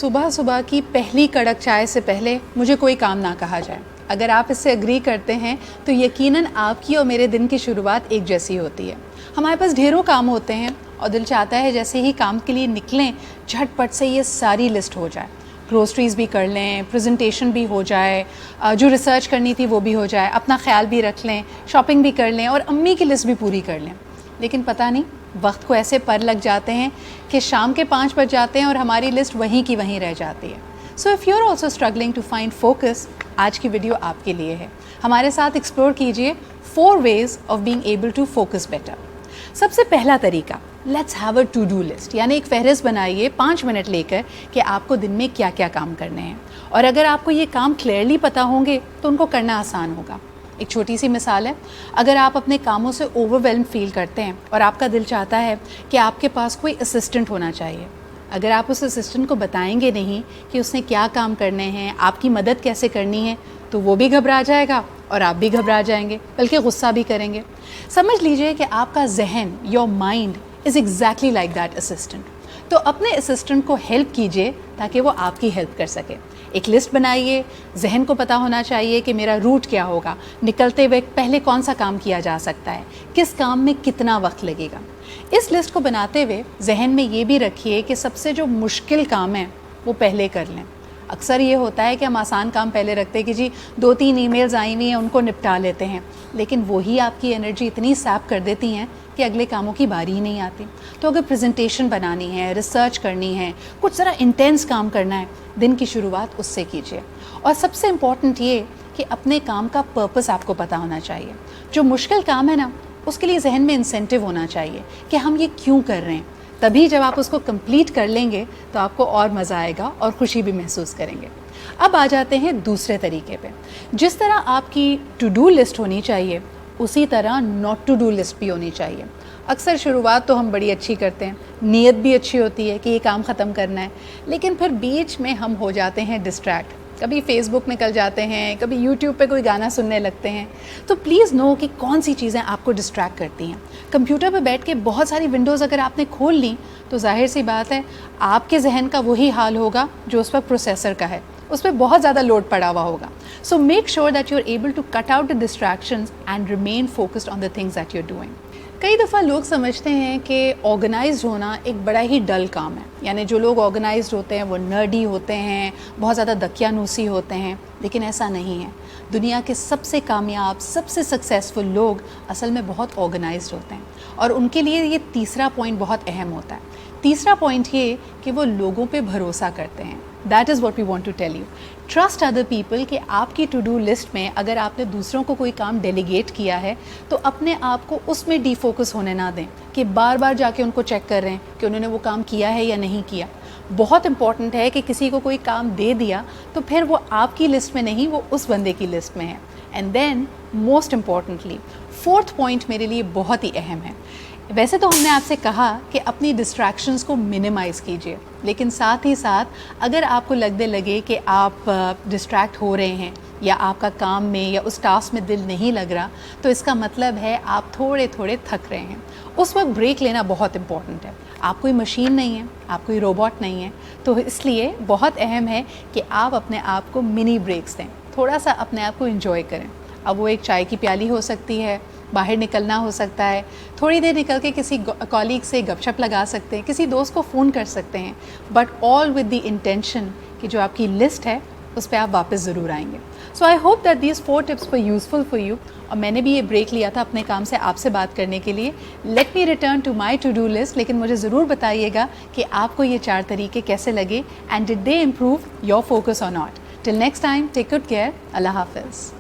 صبح صبح کی پہلی کڑک چائے سے پہلے مجھے کوئی کام نہ کہا جائے. اگر آپ اس سے ایگری کرتے ہیں تو یقیناً آپ کی اور میرے دن کی شروعات ایک جیسی ہوتی ہے. ہمارے پاس ڈھیروں کام ہوتے ہیں اور دل چاہتا ہے جیسے ہی کام کے لیے نکلیں جھٹ پٹ سے یہ ساری لسٹ ہو جائے. گروسریز بھی کر لیں, پریزنٹیشن بھی ہو جائے, جو ریسرچ کرنی تھی وہ بھی ہو جائے, اپنا خیال بھی رکھ لیں, شاپنگ بھی کر لیں اور امی کی لسٹ بھی پوری کر لیں. لیکن پتہ نہیں وقت کو ایسے پر لگ جاتے ہیں کہ شام کے 5 بج جاتے ہیں اور ہماری لسٹ وہیں کی وہیں رہ جاتی ہے. So if you are also struggling to find focus, آج کی ویڈیو آپ کے لیے ہے. ہمارے ساتھ ایکسپلور کیجیے 4 ways of being able to focus better. سب سے پہلا طریقہ, let's have a to do list, یعنی ایک فہرست بنائیے 5 منٹ لے کر کہ آپ کو دن میں کیا کیا کام کرنے ہیں, اور اگر آپ کو یہ کام کلیئرلی پتہ ہوں گے تو ان کو کرنا آسان ہوگا. ایک چھوٹی سی مثال ہے, اگر آپ اپنے کاموں سے اوور ویلم فیل کرتے ہیں اور آپ کا دل چاہتا ہے کہ آپ کے پاس کوئی اسسٹنٹ ہونا چاہیے, اگر آپ اس اسسٹنٹ کو بتائیں گے نہیں کہ اس نے کیا کام کرنے ہیں, آپ کی مدد کیسے کرنی ہے, تو وہ بھی گھبرا جائے گا اور آپ بھی گھبرا جائیں گے, بلکہ غصہ بھی کریں گے. سمجھ لیجئے کہ آپ کا ذہن, your mind is exactly like that assistant. تو اپنے اسسٹنٹ کو ہیلپ کیجئے تاکہ وہ آپ کی ہیلپ کر سکے. ایک لسٹ بنائیے, ذہن کو پتہ ہونا چاہیے کہ میرا روٹ کیا ہوگا, نکلتے ہوئے پہلے کون سا کام کیا جا سکتا ہے, کس کام میں کتنا وقت لگے گا. اس لسٹ کو بناتے ہوئے ذہن میں یہ بھی رکھیے کہ سب سے جو مشکل کام ہے وہ پہلے کر لیں. اکثر یہ ہوتا ہے کہ ہم آسان کام پہلے رکھتے ہیں کہ جی 2-3 ای میلز آئی ہوئی ہیں ان کو نپٹا لیتے ہیں, لیکن وہی آپ کی انرجی اتنی سیپ کر دیتی ہیں کہ اگلے کاموں کی باری ہی نہیں آتی. تو اگر پریزنٹیشن بنانی ہے, ریسرچ کرنی ہے, کچھ ذرا انٹینس کام کرنا ہے, دن کی شروعات اس سے کیجیے. اور سب سے امپورٹنٹ یہ کہ اپنے کام کا پرپس آپ کو پتہ ہونا چاہیے. جو مشکل کام ہے نا, اس کے لیے ذہن میں انسینٹیو ہونا چاہیے کہ ہم یہ کیوں کر رہے ہیں. تبھی جب آپ اس کو کمپلیٹ کر لیں گے تو آپ کو اور مزہ آئے گا اور خوشی بھی محسوس کریں گے. اب آ جاتے ہیں دوسرے طریقے پہ. جس طرح آپ کی ٹو ڈو لسٹ ہونی چاہیے, اسی طرح ناٹ ٹو ڈو لسٹ بھی ہونی چاہیے. اکثر شروعات تو ہم بڑی اچھی کرتے ہیں, نیت بھی اچھی ہوتی ہے کہ یہ کام ختم کرنا ہے, لیکن پھر بیچ میں ہم ہو جاتے ہیں ڈسٹریکٹ. کبھی فیس بک نکل جاتے ہیں, کبھی یوٹیوب پہ کوئی گانا سننے لگتے ہیں. تو پلیز نو کہ کون سی چیزیں آپ کو ڈسٹریکٹ کرتی ہیں. کمپیوٹر پہ بیٹھ کے بہت ساری ونڈوز اگر آپ نے کھول لیں تو ظاہر سی بات ہے آپ کے ذہن کا وہی حال ہوگا جو اس پر پروسیسر کا ہے, اس پہ بہت زیادہ لوڈ پڑا ہوا ہوگا. So make sure that you are able to cut out the distractions and remain focused on the things that you are doing. کئی دفعہ لوگ سمجھتے ہیں کہ آرگنائزڈ ہونا ایک بڑا ہی ڈل کام ہے, یعنی جو لوگ آرگنائزڈ ہوتے ہیں وہ نرڈی ہوتے ہیں, بہت زیادہ دقیانوسی ہوتے ہیں. لیکن ایسا نہیں ہے. دنیا کے سب سے کامیاب, سب سے سکسیزفل لوگ اصل میں بہت آرگنائزڈ ہوتے ہیں, اور ان کے لیے یہ تیسرا پوائنٹ بہت اہم ہوتا ہے. تیسرا پوائنٹ یہ کہ وہ لوگوں پہ بھروسہ کرتے ہیں. That is what we want to tell you. Trust other people. کہ آپ کی ٹو ڈو لسٹ میں اگر آپ نے دوسروں کو کوئی کام ڈیلیگیٹ کیا ہے تو اپنے آپ کو اس میں ڈی فوکس ہونے نہ دیں کہ بار بار جا کے ان کو چیک کر رہے ہیں کہ انہوں نے وہ کام کیا ہے یا نہیں کیا. بہت امپورٹنٹ ہے کہ کسی کو کوئی کام دے دیا تو پھر وہ آپ کی لسٹ میں نہیں, وہ اس بندے کی لسٹ میں ہے. اینڈ دین موسٹ امپورٹنٹلی 4تھ پوائنٹ میرے لیے بہت ہی اہم ہے. ویسے تو ہم نے آپ سے کہا کہ اپنی ڈسٹریکشنز کو منیمائز کیجیے, لیکن ساتھ ہی ساتھ اگر آپ کو لگے کہ آپ ڈسٹریکٹ ہو رہے ہیں یا آپ کا کام میں یا اس ٹاسک میں دل نہیں لگ رہا, تو اس کا مطلب ہے آپ تھوڑے تھک رہے ہیں. اس وقت بریک لینا بہت امپورٹنٹ ہے. آپ کوئی مشین نہیں ہے, آپ کوئی روبوٹ نہیں ہے, تو اس لیے بہت اہم ہے کہ آپ اپنے آپ کو منی بریکس دیں, تھوڑا سا اپنے آپ کو انجوائے کریں. اب وہ ایک چائے کی پیالی ہو سکتی ہے, باہر نکلنا ہو سکتا ہے, تھوڑی دیر نکل کے کسی کالیگ سے گپ شپ لگا سکتے ہیں, کسی دوست کو فون کر سکتے ہیں, but all with the intention کہ جو آپ کی لسٹ ہے اس پہ آپ واپس ضرور آئیں گے. So I hope that these 4 tips were useful for you. اور میں نے بھی یہ بریک لیا تھا اپنے کام سے آپ سے بات کرنے کے لیے. Let me return to my to do list. لیکن مجھے ضرور بتائیے گا کہ آپ کو یہ 4 طریقے کیسے لگے, and did they improve your focus اور not. Till next time, take good care. اللہ حافظ.